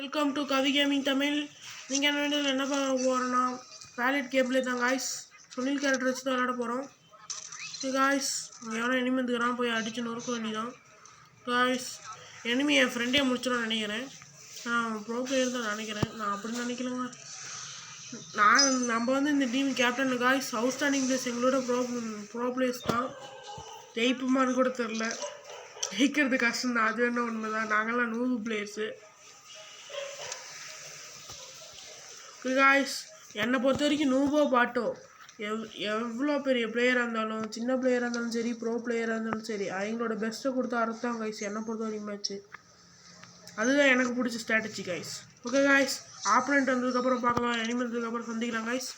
Welcome to Kavi gaming Tamil. நீங்கள் என்ன வேண்டியதில் என்ன பண்ண போகிறோன்னா வேலட் கேப்லே தான் காய்ஸ். சுனில் கேரக்டர் வச்சு தான் விளையாட போகிறோம். காய்ஸ் எவனோ எனிமி வந்துக்கிறான், போய் அடிச்சு நொறுக்க வேண்டியதான் காய்ஸ். எனிமி என் ஃப்ரெண்டே முடிச்சிடும் நினைக்கிறேன். நான் ப்ரோ பிளேயர் தான் நினைக்கிறேன், நான் அப்படி நினைக்கலங்க. நம்ம வந்து இந்த team captain guys. Outstanding place எங்களோட ப்ரோ பிளேயர்ஸ் தான். ஜெயிப்புமான்னு கூட தெரில, ஜெயிக்கிறது கஷ்டம் தான், அது வேணும் உண்மை தான். நாங்கள்லாம் நூறு பிளேயர்ஸு காய்ஸ். என்னை பொறுத்த வரைக்கும் நூபோ பாட்டோ எவ்வளோ பெரிய பிளேயராக இருந்தாலும், சின்ன பிளேயராக இருந்தாலும் சரி, ப்ரோ பிளேயராக இருந்தாலும் சரி, அவங்களோட பெஸ்ட்டை கொடுத்து அறுத்தான் காய்ஸ் என்னை பொறுத்த வரைக்கும் மேட்ச்சு. அதுதான் எனக்கு பிடிச்ச strategy guys. Okay guys, opponent வந்ததுக்கப்புறம் பார்க்கலாம், எனிமி வந்ததுக்கப்புறம் சந்திக்கலாம் காய்ஸ்.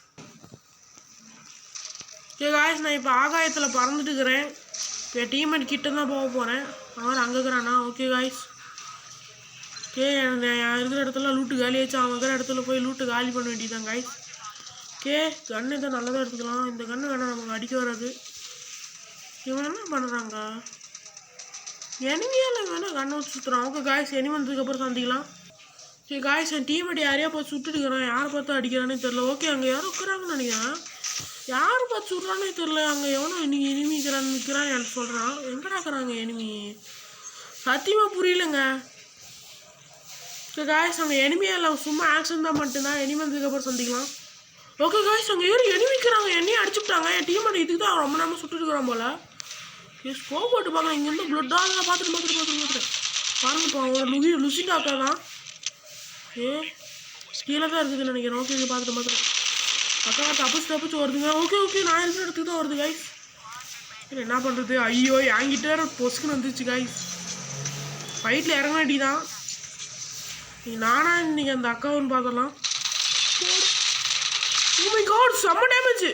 ஓகே காய்ஸ், நான் இப்போ ஆகாயத்தில் பறந்துட்டு இருக்கிறேன். இப்போ டீம்மேட் கிட்ட தான் போக போகிறேன். அவன் அங்கே இருக்கிறானா? Okay guys. ஓகே, இருக்கிற இடத்துல லூட்டு காலி ஆச்சு. அவன் இருக்கிற இடத்துல போய் லூட்டு காலி பண்ண வேண்டியதான் காய்ஸ். ஓகே, கன்று இதை நல்லதாக எடுத்துக்கலாம். இந்த கன்று வேணால் நமக்கு அடிக்க வராது. இவன் என்ன பண்ணுறாங்க? எனிமியால் வேணால் கண்ணை வச்சு சுற்றுறான். ஓகே காய்ஸ், எனிமி வந்ததுக்கப்புறம் சந்திக்கலாம். ஓகே காய்ஸ், என் டீம்மேட் யாரையா பார்த்து சுட்டுட்டுக்கிறான். யாரை பார்த்து அடிக்கிறானே தெரில. ஓகே, அங்கே யாரும் இருக்கிறாங்கன்னு நினைக்கிறேன். யாரை பார்த்து சுடுறானே தெரில. அங்கே எவனோ இன்னைக்கு எனிமி நிற்கிறான்னு எனக்கு சொல்கிறான். எங்கடா இருக்கிறாங்க எனிமி? சத்தியமாக புரியலைங்க. ஓகே காய்ஸ், அங்கே எனிமியாக இல்லை, சும்மா ஆக்ஷன் தான் மட்டும்தான். எனிமி வந்ததுக்கப்புறம் சந்திக்கலாம். ஓகே காய்ஸ், அங்கே எனிமிக்கிறாங்க. என்னையும் அடிச்சுட்டாங்க. என் டீம்மேட் இதுக்கு தான் ரொம்ப நேரமாக சுட்டுருக்குறான் போல். ஸ்கோப் போட்டு பார்க்கலாம். இங்கேருந்து ப்ளட்டாக பார்த்துட்டு பாருங்கப்பா. ஒரு லுசிண்டாக்கா தான். கீழே தான் இருக்குதுன்னு நினைக்கிறேன். ஓகே, இங்கே பார்த்துட்டு அக்கா தப்பிச்சு வருதுங்க. ஓகே, நான் இருக்கிற இடத்துக்கு தான் வருது காய்ஸ். என்ன பண்ணுறது? ஐயோ, என்கிட்ட பொசுக்குன்னு வந்துருச்சு காய்ஸ். ஃபைட்டில் இறங்க வேண்டிதான். நானா இன்னைக்கு அந்த அக்காவுன்னு பார்த்தலாம். ஓ மை காட், செம்ம டேமேஜ்.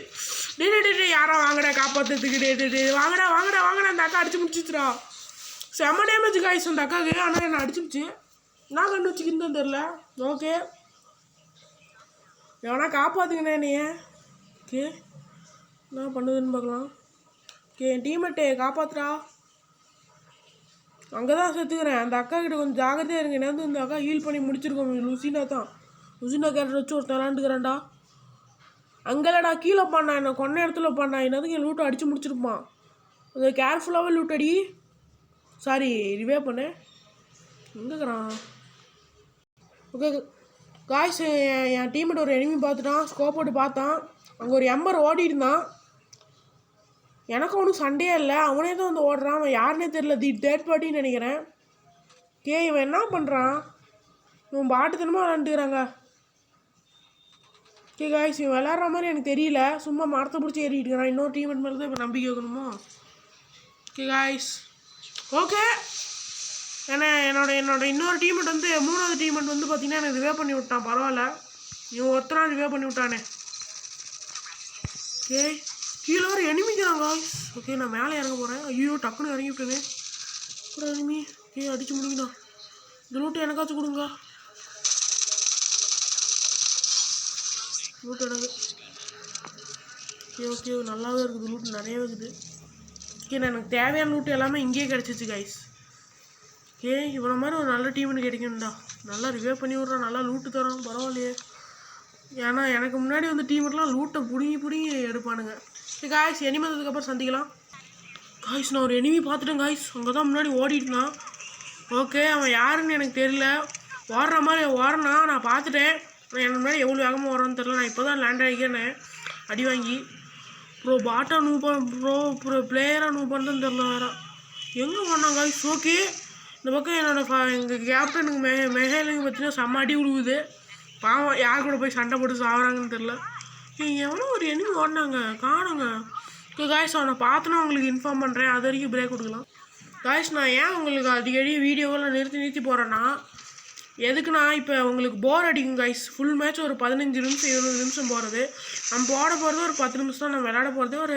டே யாரா வாங்கடா காப்பாற்றுறதுக்கு. டே வாங்கடா. அந்த அக்கா அடிச்சு முடிச்சுச்சுடா. செம்ம டேமேஜ் காய்ஸ் அந்த அக்காவுக்கு. ஆனால் என்ன அடிச்சுடுச்சு. நான் கண்டு வச்சுக்கின்னு தெரில. ஓகே, எவனா காப்பாற்றுங்கண்ணே என்னைய. ஓகே, என்ன பண்ணுதுன்னு பார்க்கலாம். ஓகே, என் டீம்மேட்டே காப்பாற்றுறா. அங்கே தான் செத்துக்கிறேன். அந்த அக்கா கிட்ட கொஞ்சம் ஜாகிரதையாக இருங்க. என்ன வந்து இந்த அக்கா ஹீல் பண்ணி முடிச்சிருக்கோம். லுசினா கேரக்டர் வச்சு ஒருத்தர் விளாண்டுக்கிறேன்டா. அங்கேலடா கீழே பண்ணான், என்ன கொன்ன இடத்துல பண்ணான். என்னதுக்கு என் லூட்டை அடித்து முடிச்சிருப்பான். அது கேர்ஃபுல்லாகவே லூட் அடி. சாரி, ரிவே பண்ணேன். எங்கேக்கிறான்? ஓகே காய்ஸ், என் டீம்மேட் ஒரு எனிமி பார்த்துட்டான். ஸ்கோப் போட்டு பார்த்தான். அங்கே ஒரு எம்பர் ஓடிட்டு இருந்தான். எனக்கு ஒன்றும் சண்டையே இல்லை. அவனே தான் வந்து ஓடுறான். அவன் யாருன்னே தெரில. தேர்ட் பார்ட்டின்னு நினைக்கிறேன். இவன் என்ன பண்ணுறான்? இவன் பாட்டுத்தனமாக விளாண்டுக்கிறாங்க. காய்ஸ், இவன் விளாட்ற மாதிரி எனக்கு தெரியல. சும்மா மரத்தை பிடிச்சி ஏறிட்டு இருக்கிறான். இன்னொரு டீம்மேட் மேலே தான் இப்போ நம்பிக்கை வைக்கணுமோ? Guys, okay. ஏன்னா என்னோட இன்னொரு டீம்மேட் வந்து, மூணாவது டீம்மேட் வந்து பார்த்தீங்கன்னா எனக்கு ரிவே பண்ணி விட்டான். பரவாயில்ல, இவன் ஒருத்தனா ரிவே பண்ணி விட்டானே. கீழே வர எனிமிக்கிறாங்க காய்ஸ். ஓகே, நான் மேலே இறங்க போகிறேன். ஐயோ, டக்குன்னு இறங்கி விட்டேனே. கூட எனிமி. அடிச்சு முடிங்கண்ணா. இந்த லூட்டு எனக்காச்சும் கொடுங்க. லூட்டு எனக்கு. ஓகே, நல்லாவே இருக்குது. லூட்டு நிறையவே இருக்குது. எனக்கு தேவையான லூட்டு எல்லாமே இங்கேயே கிடச்சிச்சு காய்ஸ். இவனை மாதிரி ஒரு நல்ல டீம்னு கிடைக்கணும்டா. நல்லா ரிவே பண்ணி விட்றான், நல்லா லூட்டு தரோம். பரவாயில்லையே. ஏன்னா எனக்கு முன்னாடி வந்து டீமெல்லாம் லூட்டை பிடுங்கி எடுப்பானுங்க. காய்ஸ், எனிமி வந்ததுக்கப்புறம் சந்திக்கலாம். காய்ஸ், நான் ஒரு எனிமி பார்த்துட்டேன் காய்ஸ். அங்கே தான் முன்னாடி ஓடிட்டுனான். ஓகே, அவன் யாருன்னு எனக்கு தெரியல. ஓடுற மாதிரி ஓடுனா நான் பார்த்துட்டேன். எனக்கு முன்னாடி எவ்வளோ வேகமாக ஓடுறான்னு தெரில. நான் இப்போ தான் லேண்ட் ஆகிக்கிறேன் அடி வாங்கி. பாட்டா ப்ரோ பிளேயராக பண்ணுறதுன்னு தெரில வேறு. எங்கே போனான் காய்ஸ்? ஓகே, இந்த பக்கம் எங்கள் கேப்டனுக்கு மெஹேலுங்க பார்த்தீங்கன்னா செம்ம அடி விழுவுது. பாவம், யார் கூட போய் சண்டை போட்டு சாகுறாங்கன்னு தெரில. எவ்வளோ ஒரு எனிமி ஓடினாங்க காணுங்க. காய்ஸ், அவனை பார்த்தோன்னா உங்களுக்கு இன்ஃபார்ம் பண்ணுறேன். அது வரைக்கும் பிரேக் கொடுக்கலாம். காய்ஸ், நான் ஏன் உங்களுக்கு அடிக்கடி வீடியோவெல்லாம் நிறுத்தி போகிறேன்னா, எதுக்குன்னா இப்போ உங்களுக்கு போர் அடிக்கும் காய்ஸ். ஃபுல் மேட்ச் ஒரு 15 நிமிஷம் 20 நிமிஷம் போகிறது. நம்ம போட போகிறது ஒரு 10 நிமிஷம் தான். நம்ம விளையாட போகிறது ஒரு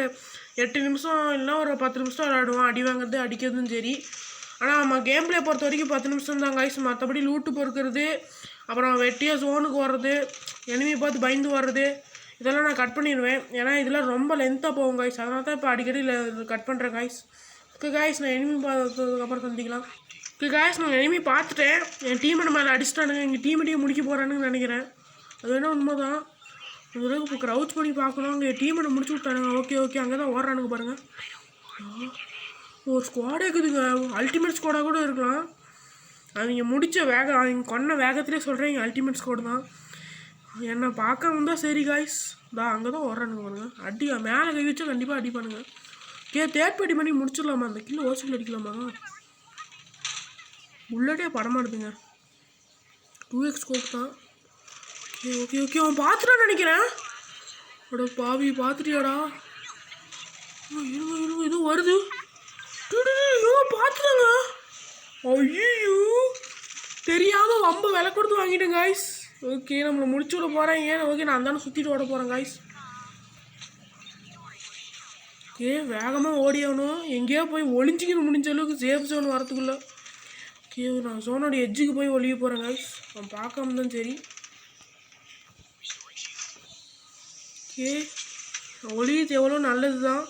8 நிமிஷம் இல்லைனா ஒரு 10 நிமிஷம் விளையாடுவோம். அடி வாங்குறது அடிக்கிறதும் சரி. ஆனால் நம்ம கேம் பிளே பொறுத்த வரைக்கும் 10 நிமிஷம் தான் காய்ஸ். மற்றபடி லூட்டு பொறுக்கிறது, அப்புறம் வெட்டியாக ஜோனுக்கு வர்றது, எனிமியை பார்த்து பயந்து வர்றது, இதெல்லாம் நான் கட் பண்ணிடுவேன். ஏன்னா இதெல்லாம் ரொம்ப லென்த்தாக போகும் காய்ஸ். அதனால தான் இப்போ அடிக்கடி கட் பண்ணுறேன் காய்ஸ். ஓகே காய்ஸ், நான் எனிமி பார்த்ததுக்கப்புறம் சந்திக்கலாம். காய்ஸ் நான் எனிமி பார்த்துட்டேன். என் டீமேட் மேலே அடிச்சிட்டானுங்க. எங்கள் டீமேட்டையும் முடிக்க போகிறானுங்கன்னு நினைக்கிறேன். அது வேணா உண்மை தான். இதுவரைக்கும் இப்போ க்ரௌச் பண்ணி பார்க்கணும். அங்கே டீமேட்டை முடிச்சு விட்டானுங்க. ஓகே அங்கே தான் ஓடுறானுங்க பாருங்கள். ஒரு ஸ்குவாடே இருக்குதுங்க. அல்டிமேட் ஸ்குவாடாக கூட இருக்கலாம். அவங்க முடித்த அவங்க கொன்ன வேகத்திலே சொல்கிறேன். எங்கள் அல்டிமேட் ஸ்குவாடு தான். என்னை பார்க்க வந்தால் சரி காய்ஸ். அங்கே தான் ஓடுறானுங்க பாருங்க. மேலே கை வச்சா கண்டிப்பாக அடிப்பானுங்க. தேர்ட் பார்ட்டி பண்ணி முடிச்சிடலாமா? அந்த கிலோ ஓசில் அடிக்கலாமா? புல்லட்டே படமாடுதுங்க. 2x ஸ்கோப் தான். ஓகே அவன் பார்த்துட்டான்னு நினைக்கிறேன். அட பாவி பார்த்துட்டியாடா? இருங்க ஏதோ வருது. பார்த்துட்டாங்க. ஐயோ தெரியாம வம்ப விலை கொடுத்து வாங்கிட்டேன் காய்ஸ். ஓகே நம்மளை முடிச்சு விட போகிறேன். ஓகே நான் தானே சுற்றிட்டு ஓட போகிறேன் காய்ஸ். ஓகே வேகமாக ஓடியாகணும். எங்கேயோ போய் ஒளிஞ்சிக்கணும் முடிஞ்ச அளவுக்கு சேஃப் ஜோன் வரத்துக்குள்ள. ஓகே நான் ஜோனோட எட்ஜுக்கு போய் ஒளிய போகிறேன் காய்ஸ். நான் பார்க்காம தான் சரி. ஓகே ஒளியது எவ்வளோ நல்லது தான்.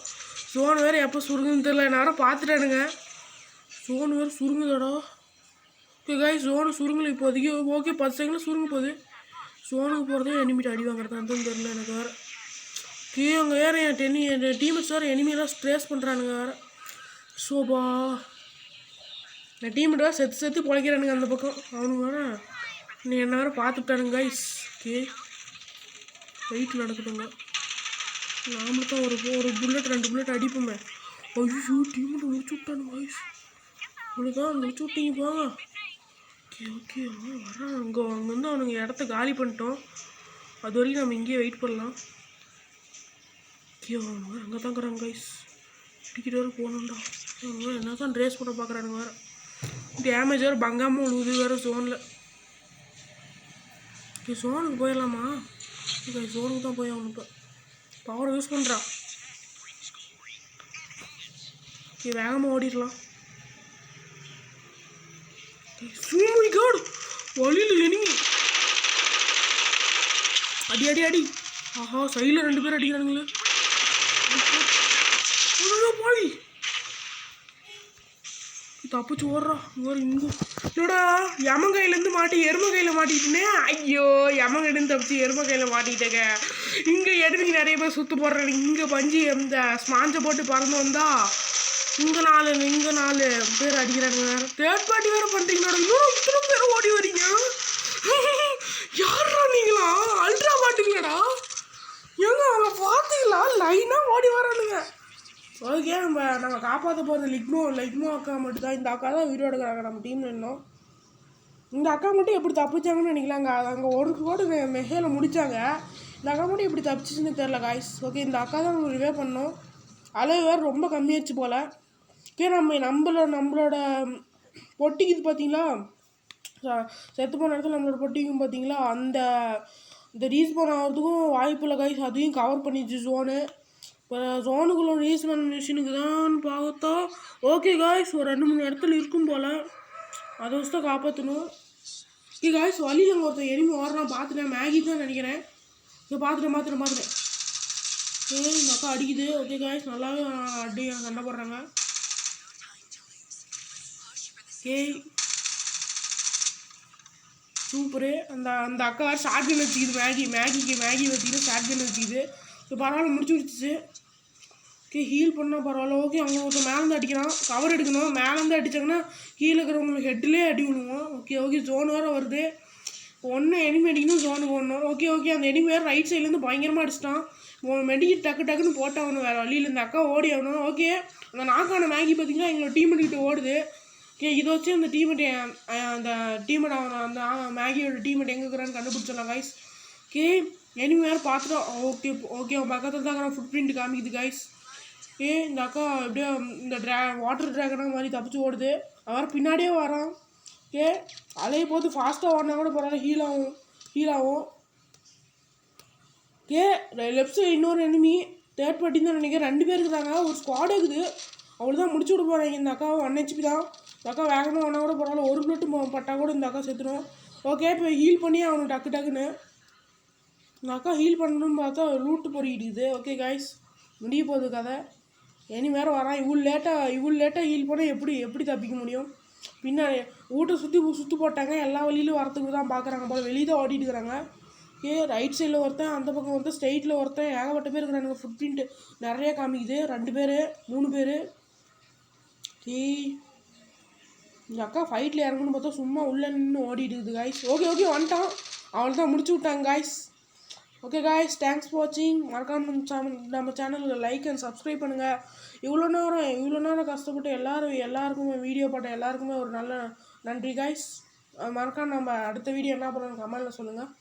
ஜோன் வேறு எப்போ சுருங்குன்னு தெரியல. நேரம் பார்த்துட்டானுங்க. ஜோன் வேறு சுருங்குதாடா. ஓகே காய்ஸ் ஜோனு சுருங்கலை இப்போதைக்கு. ஓகே 10 செகண்டில் சுருங்க போகுது. ஜோனுக்கு போகிறதே எனிமிட்டு அடி வாங்குறதான்னு தெரியல எனக்கு வேறு. ஓகே அங்கே வேறு என் டீமேட்ஸ் வேறு எனிமியெல்லாம் ஸ்ட்ரெஸ் பண்ணுறானுங்க வேறு. சோபா என் டீமேட் வேறு செத்து பொழைக்கிறானுங்க அந்த பக்கம். அவனுங்க வேறு நீ என்ன வேறு பார்த்துட்டானுங்க காய்ஸ். ஓகே வெயிட் நடக்கட்டுங்க. நாமளும் தான் ஒரு புல்லட் 2 புல்லட் அடிப்போமே. ஐயோ டீமேட்டை முடிச்சு விட்டானுங்க காய்ஸ். அவனுதான் முடிச்சு விட்டீங்க போங்க. ஓகே வரான். அங்கே அவனுங்க இடத்த காலி பண்ணிட்டோம். அது வரைக்கும் நம்ம இங்கேயே வெயிட் பண்ணலாம். ஓகே அவனுங்க அங்கே தான் இருக்கிறாங்க கைஸ். டிக்கெட் வேறு போகணுண்டா. அவங்க என்ன தான் ட்ரேஸ் பண்ண பார்க்குறானுங்க வேறு. டேமேஜ் வேறு பங்காமல் உழுவுது வேறு ஜோனில். ஓகே ஜோனுக்கு போயிடலாமா? ஓகே ஜோனுக்கு தான் போய் அவனு இப்போ பவரை யூஸ் பண்ணுறான். ஓகே வேகமாக ஓடிடலாம். வழியில் எனிமி அடி. ஆஹா சைடில் 2 பேர் அடிக்கிறானுங்களே. போய் தப்பிச்சு ஓடுறா. இங்கே இல்லடா எமங்கையிலேருந்து எருமை கையில் மாட்டிக்கிட்டேனே. ஐயோ எமங்கையிலேருந்து தப்பிச்சு எருமை கையில் மாட்டிக்கிட்டேங்க. இங்கே எருமைக்கு நிறைய பேர் சுற்று போடுறாங்க. இங்கே பஞ்சு இந்த ஸ்மாஞ்சை போட்டு பறந்து வந்தா இங்கே 4 பேர் அடிக்கிறாங்க. வேறு தேர்ட் பார்ட்டி வேறு பண்ணுறீங்களா? இன்னும் இத்தனை பேர் ஓடி வரீங்க. யாரா நீங்களா? அல்ட்ரா பாட்டுங்களாடா? ஏங்க அவங்க பார்த்தீங்களா? லைனாக ஓடி வரானுங்க. ஓகே நம்ம காப்பாற்ற போகிறது லிக்மோ அக்கா மட்டும் தான். இந்த அக்கா தான் உயிரோடு இருக்கிறாங்க நம்ம டீமில். இன்னும் இந்த அக்கா மட்டும் எப்படி தப்பிச்சாங்கன்னு நினைக்கலாங்க. அங்கே ஒரு கோடு மெஹேல முடித்தாங்க. இந்த அக்கா மட்டும் எப்படி தப்பிச்சிச்சுன்னு தெரில காய்ஸ். ஓகே இந்த அக்கா தான் நம்ம ரிவே பண்ணோம். அளவு வேறு ரொம்ப கம்மியாச்சு போல். ஓகே நம்மளோட பொட்டிக்கு இது பார்த்தீங்களா? செத்து போன இடத்துல நம்மளோட பொட்டிக்கும் பார்த்தீங்களா? இந்த ரீஸ்பான் ஆகிறதுக்கும் வாய்ப்பு இல்லை காய்ஸ். அதையும் கவர் பண்ணிடுச்சு ஜோனு. இப்போ ஜோனுக்குள்ள ரீஸ்பான் மிஷினுக்கு தான் பார்த்தா ஓகே காய்ஸ் ஒரு 2-3 இடத்துல இருக்கும் போல். அதை வச்சு தான் காப்பாற்றணும். ஓகே காய்ஸ் வழியில் அங்கே ஒருத்தர் எனிமி ஓடுறான். பார்த்துட்டேன். மேகி தான் நினைக்கிறேன். இங்கே பார்த்துட்டேன். இந்த அக்கா அடிக்குது. ஓகே காய்ஸ் நல்லாவே சண்டை போடுறாங்க. ஏய் சூப்பரு. அந்த அக்கா வேறு ஷார்ட் கன் வச்சுக்குது. மேகி வச்சுக்கிது ஷார்ட் கன் வச்சுக்குது. இப்போ பரவாயில்ல முடிச்சு விடுச்சு. ஓகே ஹீல் பண்ணால் பரவாயில்ல. ஓகே அவங்க ஒருத்தர் மேலேருந்து அடிக்கிறான். கவர் எடுக்கணும். மேலேருந்து அடித்தாங்கன்னா கீழே இருக்கிறவங்களுக்கு ஹெட்லேயே அடி விடுவோம். ஓகே ஜோன் வேறு வருது. ஒன்று எனிமி அடிக்கணும் ஜோனுக்கு ஓடணும். ஓகே அந்த எனிமி வேறு ரைட் சைட்லேருந்து பயங்கரமாக அடிச்சிட்டான். மெடிக்கிட்டு டக்குன்னு போட்டாகணும். வேறு வழியில் இந்த அக்கா ஓடி ஆகணும். ஓகே அந்த நாக்கான மேகி பார்த்தீங்கன்னா எங்களோட டீமெட்கிட்ட ஓடுது. ஓகே இதை வச்சு அந்த டீமெட் அந்த மேகியோட டீமெட் எங்கே இருக்கிறான்னு கண்டுபிடிச்சிடலாம் காய்ஸ். ஓகே எனிமி வேறு பார்த்துட்டோம். ஓகே அவன் பக்கத்தில் தான் ஃபுட் பிரிண்ட் காமிக்குது காய்ஸ். ஓகே இந்த அக்கா எப்படியோ இந்த வாட்டர் ட்ராகனாக மாதிரி தப்பிச்சு ஓடுது. அவர் பின்னாடியே வரான். ஓகே அலையை போது ஃபாஸ்ட்டாக ஓடினா கூட பரவாயில்ல ஹீல் ஆகும். ஓகே லெஃப்ட் சைடு இன்னொரு எனிமி தேர்ட் பார்ட்டி தான் நினைக்கிறேன். 2 பேர் இருக்கிறாங்க. ஒரு ஸ்குவாட் இருக்குது. அவ்வளோதான் முடிச்சு விட போகிறாங்க. இந்த அக்கா 1 HP தான். இந்த அக்கா வேகமாக ஒன்றா கூட பரவாயில்ல. ஒரு புல்லட்டு பட்டால் கூட இந்த அக்கா செத்துடும். ஓகே இப்போ ஹீல் பண்ணி அவனுக்கு டக்குன்னு இந்த அக்கா ஹீல் பண்ணணும்னு பார்த்தா லூட்டு பொறிக்கிட்டுது. ஓகே காய்ஸ் முடிய போகுது கதை. இனி வேறு வரான். இவ்வளோ லேட்டாக ஹீல் பண்ணால் எப்படி தப்பிக்க முடியும்? பின்னாடி வீட்டை சுற்றி போட்டாங்க. எல்லா வழியிலும் வரத்துக்கு தான் பார்க்குறாங்க போல். வெளியே தான் ஓடிட்டு இருக்கிறாங்க. ரைட் சைடில் ஒருத்தன், அந்த பக்கம் ஒருத்தன், ஸ்ட்ரெயிட்டில் ஒருத்தன், ஏகப்பட்ட பேர் இருக்கிறானுங்க. ஃபுட் பிரிண்ட் நிறைய காமிக்குது. 2 பேர் 3 பேர். எங்கள் அக்கா ஃபைட்டில் இறங்கணும்னு பார்த்தா சும்மா உள்ளே நின்று ஓடிட்டு இருக்குது காய்ஸ். ஓகே வந்துட்டான். அவள் தான் முடிச்சு விட்டாங்க guys. Okay guys, thanks for வாட்சிங். மறக்காம நம்ம சேனலுக்கு லைக் அண்ட் சப்ஸ்கிரைப் பண்ணுங்கள். இவ்வளோ நேரம் கஷ்டப்பட்டு எல்லாருக்குமே வீடியோ பார்த்த எல்லாருக்குமே ஒரு நல்ல நன்றி காய்ஸ். மறக்காம நம்ம அடுத்த வீடியோ என்ன பண்ணணும் கமெண்ட்டில் சொல்லுங்கள்.